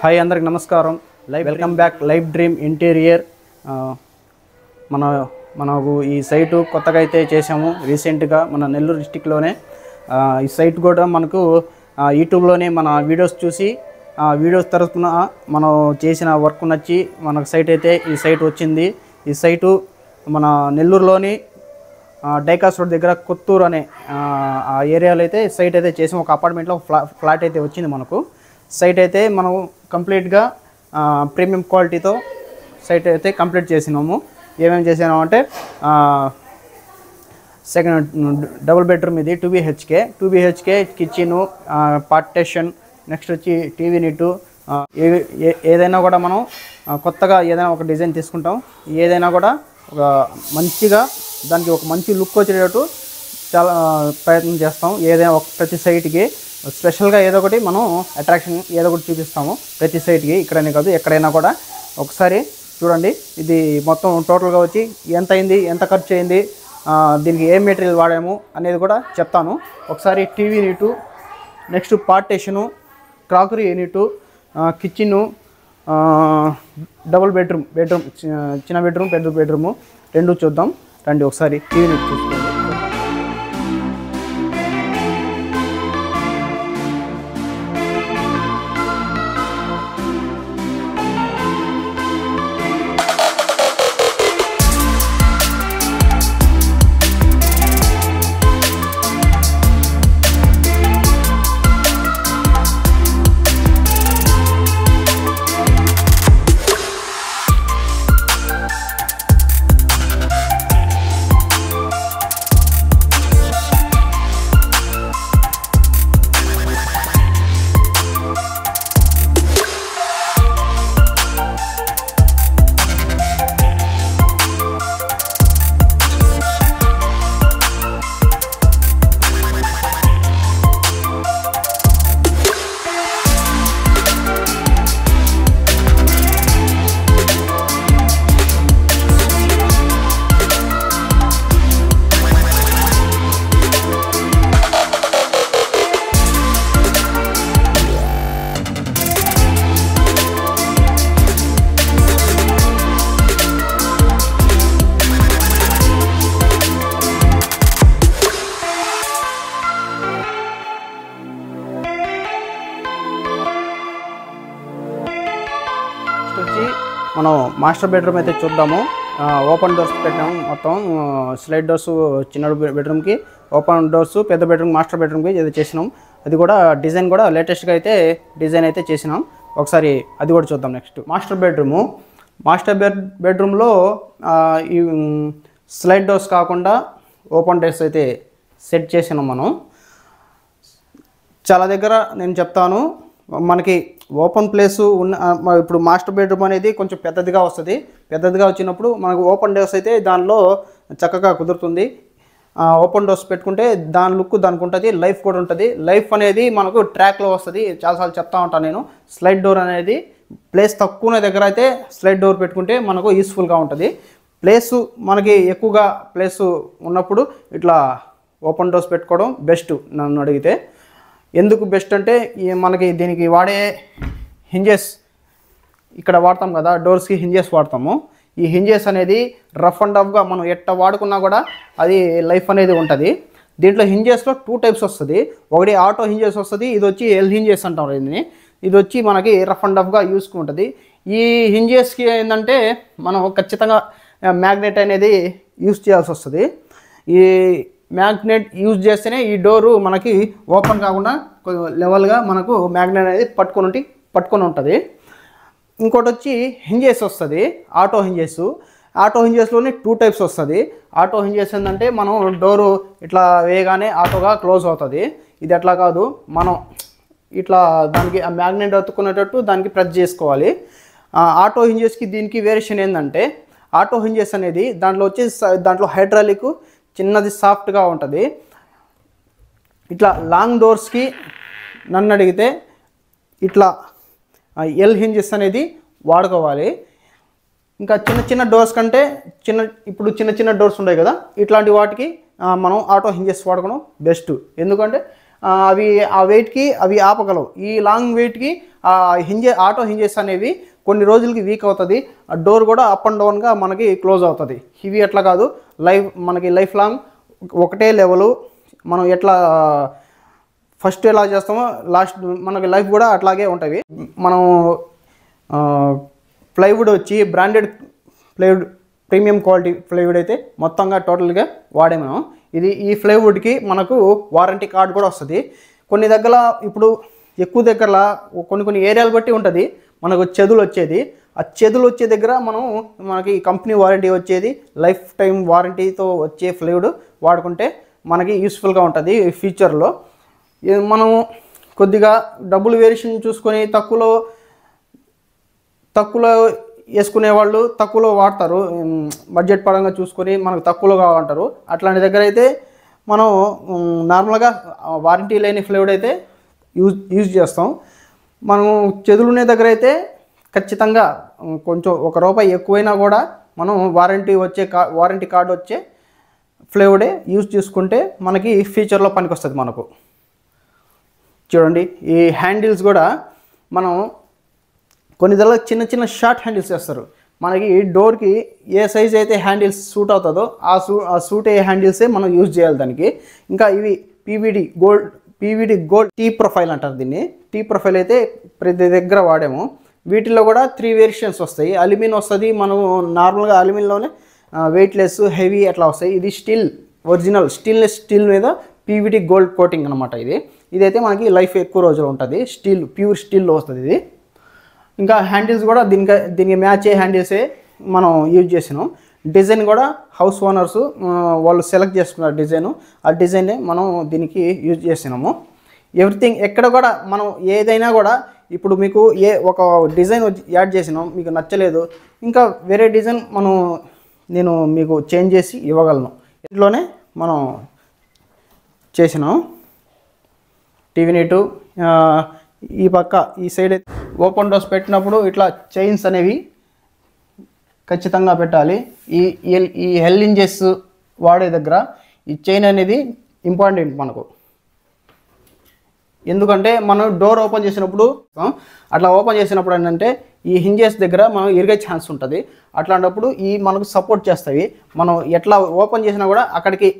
Hi అందరికి నమస్కారం. Welcome back life dream interior. మనకు ఈ సైటు కొత్తగా అయితే చేసాము రీసెంట్గా మన నెల్లూరు డిస్టిక్లోనే. ఈ సైట్ కూడా మనకు యూట్యూబ్లోనే మన వీడియోస్ చూసి వీడియోస్ తరపున మనం చేసిన వర్క్ నచ్చి మనకు సైట్ అయితే ఈ సైట్ వచ్చింది. ఈ సైటు మన నెల్లూరులోని డైకాస్ రోడ్ దగ్గర కొత్తూరు అనే ఆ ఏరియాలో అయితే సైట్ అయితే చేసాము. ఒక అపార్ట్మెంట్లో ఫ్లాట్ అయితే వచ్చింది మనకు. సైట్ అయితే మనం కంప్లీట్గా ప్రీమియం క్వాలిటీతో సైట్ అయితే కంప్లీట్ చేసినాము. ఏమేమి చేసినాము అంటే సెకండ్ డబుల్ బెడ్రూమ్, ఇది 2 BHK కిచెను, పార్టిషన్, నెక్స్ట్ వచ్చి టీవీ యూనిట్. ఏదైనా కూడా మనం కొత్తగా ఏదైనా ఒక డిజైన్ తీసుకుంటాం, ఏదైనా కూడా ఒక మంచిగా దానికి ఒక మంచి లుక్ వచ్చేటట్టు చాలా ప్రయత్నం చేస్తాం. ఏదైనా ఒక ప్రతి సైట్కి స్పెషల్గా ఏదో ఒకటి మనం అట్రాక్షన్ ఏదో ఒకటి చూపిస్తాము ప్రతి సైట్కి. ఇక్కడనే కాదు ఎక్కడైనా కూడా. ఒకసారి చూడండి, ఇది మొత్తం టోటల్గా వచ్చి ఎంత అయింది, ఎంత ఖర్చు అయింది, దీనికి ఏ మెటీరియల్ వాడాము అనేది కూడా చెప్తాను. ఒకసారి TV unit, next partition, crockery unit, kitchen, double bedroom, చిన్న బెడ్రూమ్, పెద్ద బెడ్రూము రెండు చూద్దాం రండి. ఒకసారి టీవీ యూనిట్ చూసుకోండి. వచ్చి మనం మాస్టర్ బెడ్రూమ్ అయితే చూద్దాము. ఓపెన్ డోర్స్ పెట్టాము, మొత్తం స్లైడ్ డోర్స్ చిన్న బెడ్రూమ్కి, ఓపెన్ డోర్స్ పెద్ద బెడ్రూమ్, మాస్టర్ బెడ్రూమ్కి ఇది చేసినాం. అది కూడా డిజైన్ కూడా లేటెస్ట్గా అయితే డిజైన్ అయితే చేసినాం. ఒకసారి అది కూడా చూద్దాం. నెక్స్ట్ మాస్టర్ బెడ్రూమ్లో ఈ స్లైడ్ డోర్స్ కాకుండా ఓపెన్ డోర్స్ అయితే సెట్ చేసినాం మనం. చాలా దగ్గర నేను చెప్తాను, మనకి ఓపెన్ ప్లేసు ఉన్న ఇప్పుడు మాస్టర్ బెడ్రూమ్ అనేది కొంచెం పెద్దదిగా వస్తుంది. పెద్దదిగా వచ్చినప్పుడు మనకు ఓపెన్ డోర్స్ అయితే దానిలో చక్కగా కుదురుతుంది. ఓపెన్ డోర్స్ పెట్టుకుంటే దాని లుక్ దానికి ఉంటుంది, లైఫ్ కూడా ఉంటుంది. లైఫ్ అనేది మనకు ట్రాక్లో వస్తుంది. చాలాసార్లు చెప్తా ఉంటాను నేను. స్లైడ్ డోర్ అనేది ప్లేస్ తక్కువ దగ్గర అయితే స్లైడ్ డోర్ పెట్టుకుంటే మనకు యూస్ఫుల్గా ఉంటుంది. ప్లేసు మనకి ఎక్కువగా ప్లేసు ఉన్నప్పుడు ఇట్లా ఓపెన్ డోర్స్ పెట్టుకోవడం బెస్ట్ నన్ను అడిగితే. ఎందుకు బెస్ట్ అంటే మనకి దీనికి వాడే హింజెస్ ఇక్కడ వాడతాం కదా, డోర్స్కి హింజెస్ వాడతాము. ఈ హింజెస్ అనేది రఫ్ అండ్ టఫ్గా మనం ఎట్ట వాడుకున్నా కూడా అది లైఫ్ అనేది ఉంటుంది. దీంట్లో హింజెస్లో 2 టైప్స్ వస్తుంది. ఒకటి ఆటో హింజెస్ వస్తుంది, ఇది వచ్చి ఎల్ హింజెస్ అంటాం. ఇది వచ్చి మనకి రఫ్ అండ్ టఫ్గా యూస్కు ఉంటుంది. ఈ హింజెస్కి ఏంటంటే మనం ఖచ్చితంగా మ్యాగ్నెట్ అనేది యూస్ చేయాల్సి వస్తుంది. ఈ మ్యాగ్నెట్ యూజ్ చేస్తేనే ఈ డోరు మనకి ఓపెన్ కాకుండా లెవెల్గా మనకు మ్యాగ్నెట్ అనేది పట్టుకొని ఉంటుంది. ఇంకోటి వచ్చి హింజెస్ వస్తుంది, ఆటో హింజెస్. ఆటో హింజెస్లోనే 2 టైప్స్ వస్తుంది. ఆటో హింజెస్ ఏంటంటే మనం డోరు ఇట్లా వేయగానే ఆటోగా క్లోజ్ అవుతుంది. ఇది అట్లా కాదు, మనం ఇట్లా దానికి ఆ మ్యాగ్నెట్ అతుక్కునేటట్టు దానికి ప్రెస్ చేసుకోవాలి. ఆటో హింజెస్కి దీనికి వేరియేషన్ ఏంటంటే, ఆటో హింజెస్ అనేది దాంట్లో హైడ్రాలిక్ చిన్నది సాఫ్ట్గా ఉంటుంది. ఇట్లా లాంగ్ డోర్స్కి నన్ను అడిగితే ఇట్లా ఎల్ హింజెస్ అనేది వాడుకోవాలి. ఇంకా చిన్న డోర్స్ కంటే ఇప్పుడు చిన్న డోర్స్ ఉన్నాయి కదా, ఇట్లాంటి వాటికి మనం ఆటో హింజెస్ వాడుకోవడం బెస్ట్. ఎందుకంటే అవి ఆ వెయిట్కి అవి ఆపగలవు. ఈ లాంగ్ వెయిట్కి ఆటో హింజెస్ అనేవి కొన్ని రోజులకి వీక్ అవుతుంది, డోర్ కూడా అప్ అండ్ డౌన్గా మనకి క్లోజ్ అవుతుంది. ఇవి ఎట్లా కాదు, మనకి లైఫ్ లాంగ్ ఒకటే లెవెలు. మనం ఎట్లా ఫస్ట్ ఎలా చేస్తామో లాస్ట్ మనకి లైఫ్ కూడా అట్లాగే ఉంటాయి. మనం ప్లైవుడ్ వచ్చి branded plywood, premium quality plywood అయితే మొత్తంగా టోటల్గా వాడాము. ఈ ప్లైవుడ్కి మనకు వారంటీ కార్డు కూడా వస్తుంది. కొన్ని దగ్గర ఇప్పుడు ఎక్కువ దగ్గర కొన్ని ఏరియాలు బట్టి ఉంటుంది మనకు చెదులు వచ్చేది. ఆ చెదులు వచ్చే దగ్గర మనకి కంపెనీ వారంటీ వచ్చేది, లైఫ్ టైం వారంటీతో వచ్చే ప్లైవుడ్ వాడుకుంటే మనకి యూస్ఫుల్గా ఉంటుంది. ఫ్యూచర్లో మనం కొద్దిగా డబ్బులు వేరియేషన్ చూసుకొని తక్కువలో వేసుకునే వాళ్ళు తక్కువలో వాడతారు, బడ్జెట్ పరంగా చూసుకొని మనకు తక్కువలో కావాలంటారు. అట్లాంటి దగ్గర అయితే మనం నార్మల్గా వారంటీ లేని ప్లైవుడ్ అయితే యూజ్ చేస్తాం. మనం చెదులునే దగ్గర అయితే ఖచ్చితంగా కొంచెం ₹1 ఎక్కువైనా కూడా మనం వారంటీ కార్డు వచ్చే ప్లైవుడే యూజ్ చేసుకుంటే మనకి ఫ్యూచర్లో పనికి వస్తుంది. మనకు చూడండి, ఈ హ్యాండిల్స్ కూడా మనం కొన్ని దగ్గర చిన్న షార్ట్ హ్యాండిల్స్ వేస్తారు. మనకి డోర్కి ఏ సైజ్ అయితే హ్యాండిల్స్ సూట్ అవుతుందో ఆ సూట్ అయ్యే హ్యాండిల్సే మనం యూజ్ చేయాలి దానికి. ఇంకా ఇవి పీవీడీ గోల్డ్ టీ ప్రొఫైల్ అంటారు దీన్ని. టీ ప్రొఫైల్ అయితే ప్రతి దగ్గర వాడాము. వీటిల్లో కూడా 3 వేరియేషన్స్ వస్తాయి. అల్యూమినియం వస్తుంది, మనం నార్మల్గా అల్యూమినియంలోనే వెయిట్లెస్, హెవీ అట్లా వస్తాయి. ఇది ఒరిజినల్ స్టీల్నెస్ స్టీల్ మీద పీవీడీ గోల్డ్ కోటింగ్ అనమాట. ఇదైతే మనకి లైఫ్ ఎక్కువ రోజులు ఉంటుంది. ప్యూర్ స్టీల్లో వస్తుంది ఇది. ఇంకా హ్యాండిల్స్ కూడా దీనికి మ్యాచ్ అయ్యే హ్యాండిల్సే మనం యూజ్ చేసినాం. డిజైన్ కూడా హౌస్ ఓనర్స్ వాళ్ళు సెలెక్ట్ చేసుకున్నారు డిజైను. ఆ డిజైన్నే మనం దీనికి యూజ్ చేసినాము. ఎవ్రీథింగ్ ఎక్కడ కూడా మనం ఏదైనా కూడా ఇప్పుడు మీకు ఒక డిజైన్ యాడ్ చేసినాం, మీకు నచ్చలేదు, ఇంకా వేరే డిజైన్ నేను మీకు చేంజ్ చేసి ఇవ్వగలను. ఇంట్లోనే మనం చేసినాం. టీవీ నీటు ఈ పక్క ఈ సైడ్ ఓపెన్ డోర్స్ పెట్టినప్పుడు ఇట్లా చైన్స్ అనేవి ఖచ్చితంగా పెట్టాలి. ఈ హెల్ ఇంజెస్ వాడే దగ్గర ఈ చైన్ అనేది ఇంపార్టెంట్ మనకు. ఎందుకంటే మనం డోర్ ఓపెన్ చేసినప్పుడు అట్లా ఓపెన్ చేసినప్పుడు ఏంటంటే ఈ హింజెస్ దగ్గర మనం ఇరిగే ఛాన్స్ ఉంటుంది. అట్లాంటప్పుడు మనకు సపోర్ట్ చేస్తాయి. మనం ఎట్లా ఓపెన్ చేసినా కూడా అక్కడికి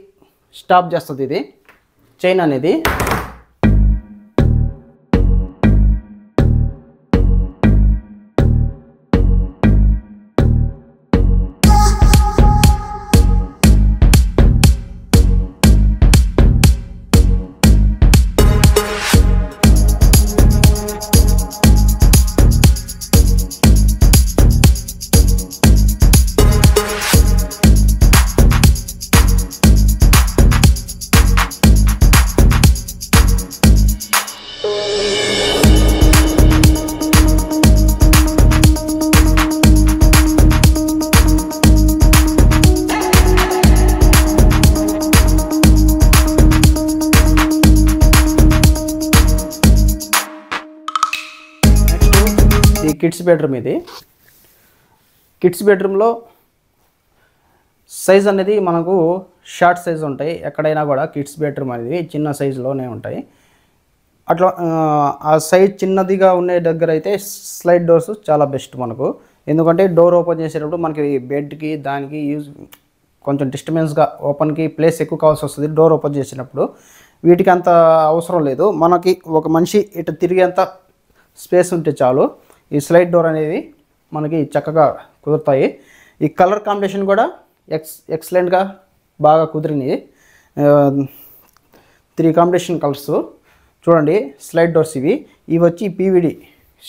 స్టాప్ చేస్తుంది ఇది చైన్ అనేది. Kids bedroom. ఇది కిడ్స్ బెడ్రూమ్లో సైజ్ అనేది మనకు షార్ట్ సైజ్ ఉంటాయి. ఎక్కడైనా కూడా కిడ్స్ బెడ్రూమ్ అనేది చిన్న సైజులోనే ఉంటాయి. అట్లా ఆ సైజ్ చిన్నదిగా ఉండే దగ్గర అయితే స్లైడ్ డోర్స్ చాలా బెస్ట్ మనకు. ఎందుకంటే డోర్ ఓపెన్ చేసేటప్పుడు మనకి బెడ్కి దానికి కొంచెం డిస్టర్బెన్స్గా ఓపెన్కి ప్లేస్ ఎక్కువ కావాల్సి వస్తుంది డోర్ ఓపెన్ చేసినప్పుడు. వీటికి అంత అవసరం లేదు. మనకి ఒక మనిషి ఇటు తిరిగేంత స్పేస్ ఉంటే చాలు. ఈ స్లైడ్ డోర్ అనేది మనకి చక్కగా కుదురుతాయి. ఈ కలర్ కాంబినేషన్ కూడా ఎక్సలెంట్గా బాగా కుదిరినాయి. 3 కాంబినేషన్ కలర్స్ చూడండి. స్లైడ్ డోర్స్ ఇవి వచ్చి PVD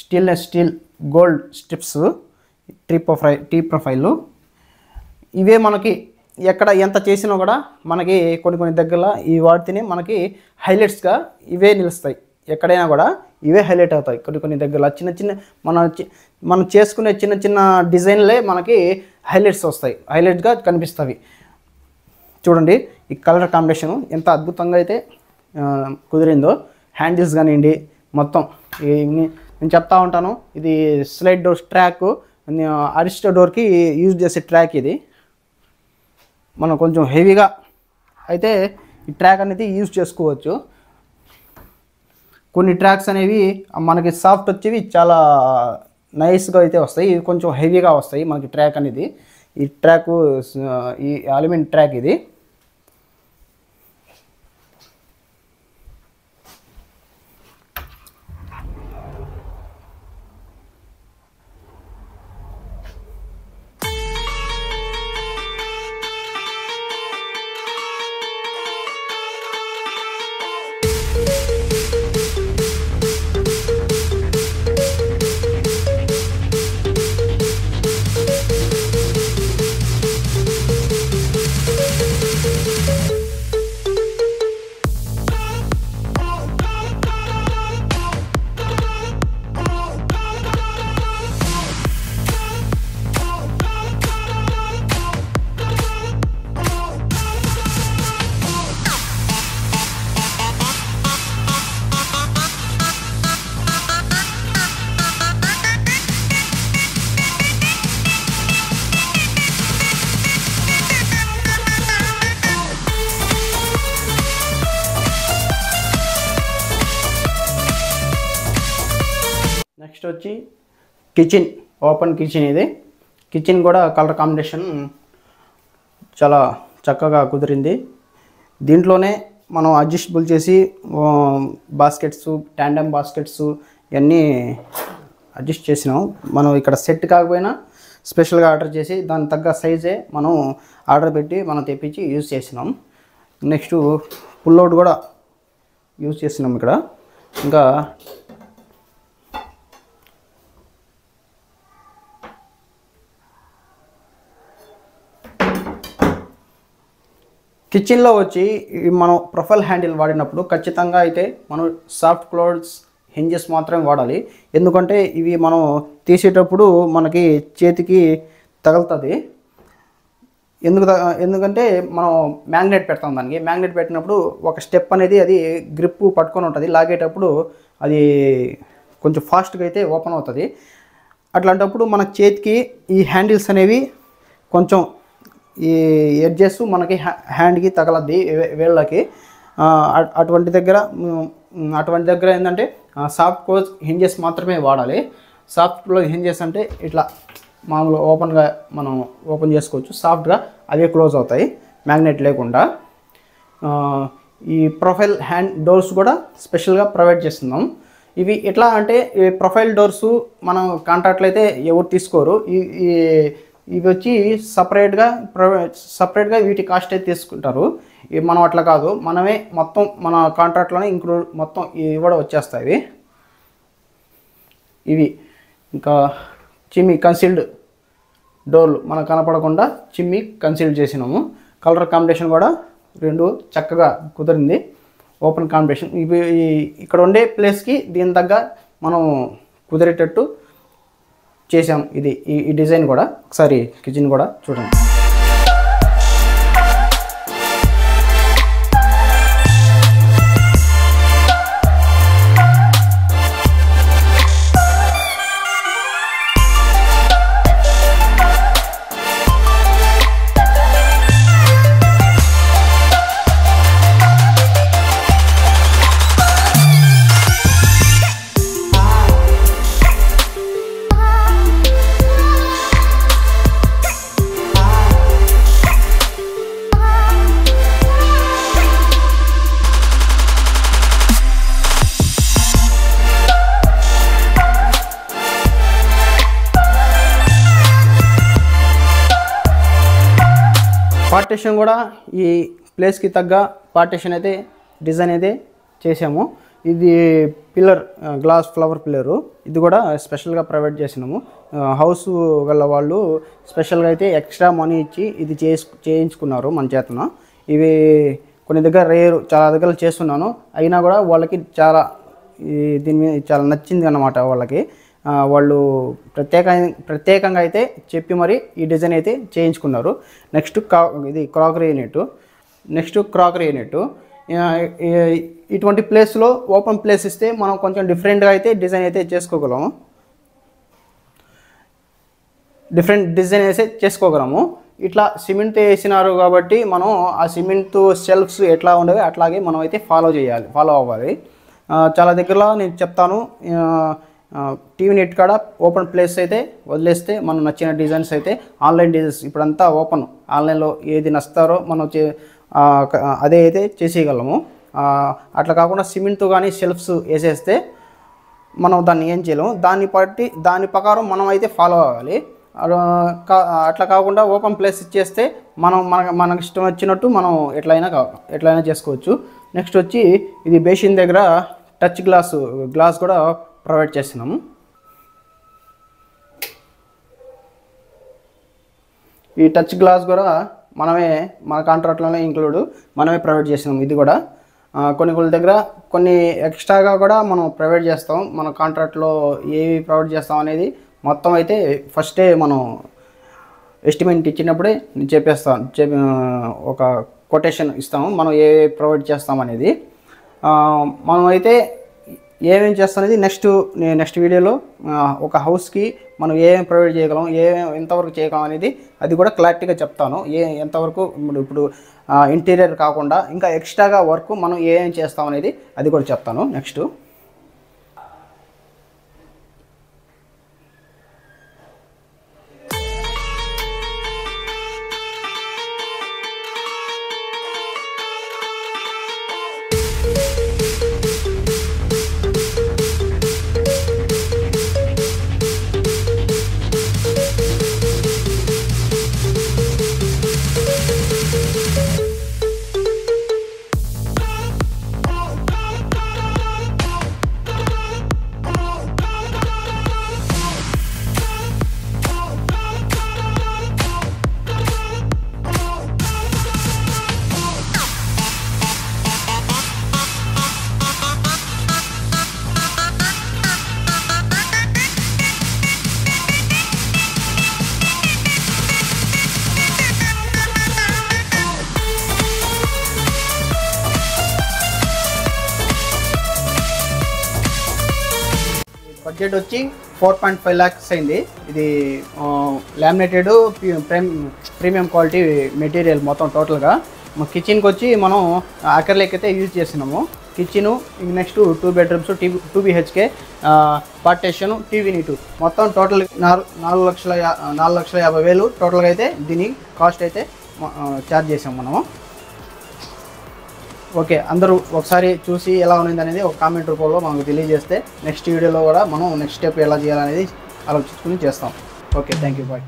steel gold strips T profile. ఇవే మనకి ఎక్కడ ఎంత చేసినా కూడా మనకి కొన్ని దగ్గర ఈ వాడితేనే మనకి హైలైట్స్గా ఇవే నిలుస్తాయి. ఎక్కడైనా కూడా ఇవే హైలైట్ అవుతాయి. కొన్ని దగ్గర చిన్న మనం చేసుకునే చిన్న డిజైన్లే మనకి హైలైట్స్ వస్తాయి, హైలైట్గా కనిపిస్తాయి. చూడండి ఈ కలర్ కాంబినేషన్ ఎంత అద్భుతంగా అయితే కుదిరిందో. హ్యాండిల్స్ కానివ్వండి మొత్తం నేను చెప్తా ఉంటాను. ఇది స్లైడ్ డోర్ ట్రాక్, అరిస్టో డోర్కి యూజ్ చేసే ట్రాక్. ఇది మనం కొంచెం హెవీగా అయితే ఈ ట్రాక్ అనేది యూజ్ చేసుకోవచ్చు. కొన్ని ట్రాక్స్ అనేవి మనకి సాఫ్ట్ వచ్చేవి చాలా నైస్గా అయితే వస్తాయి, ఇవి కొంచెం హెవీగా వస్తాయి మనకి ట్రాక్ అనేది. ఈ ట్రాక్ ఈ అల్యూమినియం ట్రాక్ ఇది. నెక్స్ట్ వచ్చి కిచెన్, ఓపెన్ కిచెన్. ఇది కిచెన్ కూడా కలర్ కాంబినేషన్ చాలా చక్కగా కుదిరింది. దీంట్లోనే మనం అడ్జస్టబుల్ చేసి బాస్కెట్స్, ట్యాండమ్ బాస్కెట్స్ ఇవన్నీ అడ్జస్ట్ చేసినాం. మనం ఇక్కడ సెట్ కాకపోయినా స్పెషల్గా ఆర్డర్ చేసి దాని తగ్గ సైజే మనం ఆర్డర్ పెట్టి మనం తెప్పించి యూజ్ చేసినాం. నెక్స్ట్ పుల్అవుట్ కూడా యూజ్ చేసినాం ఇక్కడ. ఇంకా కిచెన్లో వచ్చి మనం ప్రొఫైల్ హ్యాండిల్ వాడినప్పుడు ఖచ్చితంగా అయితే మనం సాఫ్ట్ క్లోజ్ హింజెస్ మాత్రమే వాడాలి. ఎందుకంటే ఇవి మనం తీసేటప్పుడు మనకి చేతికి తగులుతుంది. ఎందుకంటే మనం మ్యాగ్నెట్ పెడతాం దానికి. మ్యాగ్నెట్ పెట్టినప్పుడు ఒక స్టెప్ అనేది అది గ్రిప్ పట్టుకొని ఉంటుంది. లాగేటప్పుడు అది కొంచెం ఫాస్ట్గా అయితే ఓపెన్ అవుతుంది. అట్లాంటప్పుడు మన చేతికి ఈ హ్యాండిల్స్ అనేవి కొంచెం ఈ ఎడ్జెస్ మనకి హ్యాండ్కి తగలద్ది, వేళ్ళకి. అటువంటి దగ్గర ఏంటంటే సాఫ్ట్ క్లోజ్ హింజెస్ మాత్రమే వాడాలి. సాఫ్ట్ క్లోజ్ హింజెస్ అంటే ఇట్లా మామూలు ఓపెన్గా మనం ఓపెన్ చేసుకోవచ్చు, సాఫ్ట్గా అవే క్లోజ్ అవుతాయి మ్యాగ్నెట్ లేకుండా. ఈ ప్రొఫైల్ హ్యాండ్ డోర్స్ కూడా స్పెషల్గా ప్రొవైడ్ చేస్తున్నాం. ఇవి ఎట్లా అంటే ఈ ప్రొఫైల్ డోర్సు మనం కాంట్రాక్ట్లో అయితే ఎవరు తీసుకోరు. ఇవి వచ్చి సపరేట్గా వీటి కాస్ట్ అయితే తీసుకుంటారు. మనం అట్లా కాదు, మనమే మొత్తం మన కాంట్రాక్ట్లోనే ఇంక్లూడ్ మొత్తం ఇవి కూడా వచ్చేస్తాయి. ఇవి ఇంకా చిమ్మి కన్సీల్డ్ డోర్లు మనకు కనపడకుండా చిమ్మి కన్సీల్డ్ చేసినాము. కలర్ కాంబినేషన్ కూడా రెండు చక్కగా కుదిరింది, ఓపెన్ కాంబినేషన్. ఇవి ఇక్కడ ఉండే ప్లేస్కి దీని తగ్గ మనం కుదిరేటట్టు చేసాం. ఇది ఈ డిజైన్ కూడా ఒకసారి కిచెన్ కూడా చూడండి. పార్టీషన్ కూడా ఈ ప్లేస్కి తగ్గ పార్టీషన్ అయితే డిజైన్ అయితే చేసాము. ఇది పిల్లర్, గ్లాస్ ఫ్లవర్ పిల్లరు. ఇది కూడా స్పెషల్గా ప్రొవైడ్ చేసినాము. హౌస్ గల వాళ్ళు స్పెషల్గా అయితే ఎక్స్ట్రా మనీ ఇచ్చి ఇది చేయించుకున్నారు మన చేతన. ఇవి కొన్ని దగ్గర రేరు, చాలా దగ్గర చేస్తున్నాను, అయినా కూడా వాళ్ళకి చాలా దీని మీద చాలా నచ్చింది అన్నమాట. వాళ్ళకి వాళ్ళు ప్రత్యేకంగా అయితే చెప్పి మరి ఈ డిజైన్ అయితే చేయించుకున్నారు. నెక్స్ట్ ఇది క్రాకరీ యూనిట్. ఇటువంటి ప్లేస్లో ఓపెన్ ప్లేస్ ఇస్తే మనం కొంచెం డిఫరెంట్గా అయితే డిజైన్ అయితే చేసుకోగలము. ఇట్లా సిమెంట్ వేసినారు కాబట్టి మనం ఆ సిమెంట్ షెల్ఫ్స్ ఎట్లా ఉండేవి అట్లాగే మనం అయితే ఫాలో అవ్వాలి. చాలా దగ్గరలో నేను చెప్తాను. టీవీ నెట్ కాడ ఓపెన్ ప్లేస్ అయితే వదిలేస్తే మనం నచ్చిన డిజైన్స్ అయితే ఆన్లైన్ డిజైన్స్ ఇప్పుడంతా ఓపెన్, ఆన్లైన్లో ఏది నచ్చుతారో మనం అదే అయితే చేసేయగలము. అట్లా కాకుండా సిమెంట్తో కానీ షెల్ఫ్స్ వేసేస్తే మనం దాన్ని ఏం చేయలేము. దాని ప్రకారం మనం అయితే ఫాలో అవ్వాలి. అట్లా కాకుండా ఓపెన్ ప్లేస్ ఇచ్చేస్తే మనకు ఇష్టం వచ్చినట్టు మనం ఎట్లయినా చేసుకోవచ్చు. నెక్స్ట్ వచ్చి ఇది బేసిన్ దగ్గర టచ్ గ్లాస్ కూడా ప్రొవైడ్ చేస్తున్నాము. ఈ టచ్ గ్లాస్ కూడా మన కాంట్రాక్ట్లోనే మనమే ప్రొవైడ్ చేసినాము. ఇది కూడా కొన్ని దగ్గర కొన్ని ఎక్స్ట్రాగా కూడా మనం ప్రొవైడ్ చేస్తాం. మన కాంట్రాక్ట్లో ఏవి ప్రొవైడ్ చేస్తాం అనేది మొత్తం అయితే ఫస్టే మనం ఎస్టిమేట్ ఇచ్చినప్పుడే ఒక కొటేషన్ ఇస్తాము మనం ఏ ప్రొవైడ్ చేస్తాం అనేది. మనం అయితే ఏమేమి చేస్తాం అనేది నెక్స్ట్ వీడియోలో ఒక హౌస్కి మనం ఏమేమి ప్రొవైడ్ చేయగలం, ఎంతవరకు చేయగలం అనేది అది కూడా క్లారిటీగా చెప్తాను. ఎంతవరకు ఇప్పుడు ఇంటీరియర్ కాకుండా ఇంకా ఎక్స్ట్రాగా వర్క్ మనం ఏమేమి చేస్తాం అనేది అది కూడా చెప్తాను నెక్స్ట్. బడ్జెట్ వచ్చి 4.5 lakhs అయింది. ఇది లామినేటెడ్ ప్రీమియం క్వాలిటీ మెటీరియల్ మొత్తం టోటల్గా. మా కిచెన్కి వచ్చి మనం అక్రిలిక్ అయితే యూజ్ చేస్తున్నాము. Kitchen next 2 bedrooms 2 BHK partition TV నీటు మొత్తం టోటల్ 4,50,000 టోటల్గా అయితే దీని కాస్ట్ అయితే ఛార్జ్ చేసాము మనము. ఓకే, అందరూ ఒకసారి చూసి ఎలా ఉంది అనేది ఒక కామెంట్ రూపంలో మనకు తెలియజేస్తే నెక్స్ట్ వీడియోలో కూడా మనం నెక్స్ట్ స్టెప్ ఎలా చేయాలనేది ఆలోచించుకుని చేస్తాం. Okay, thank you, bye.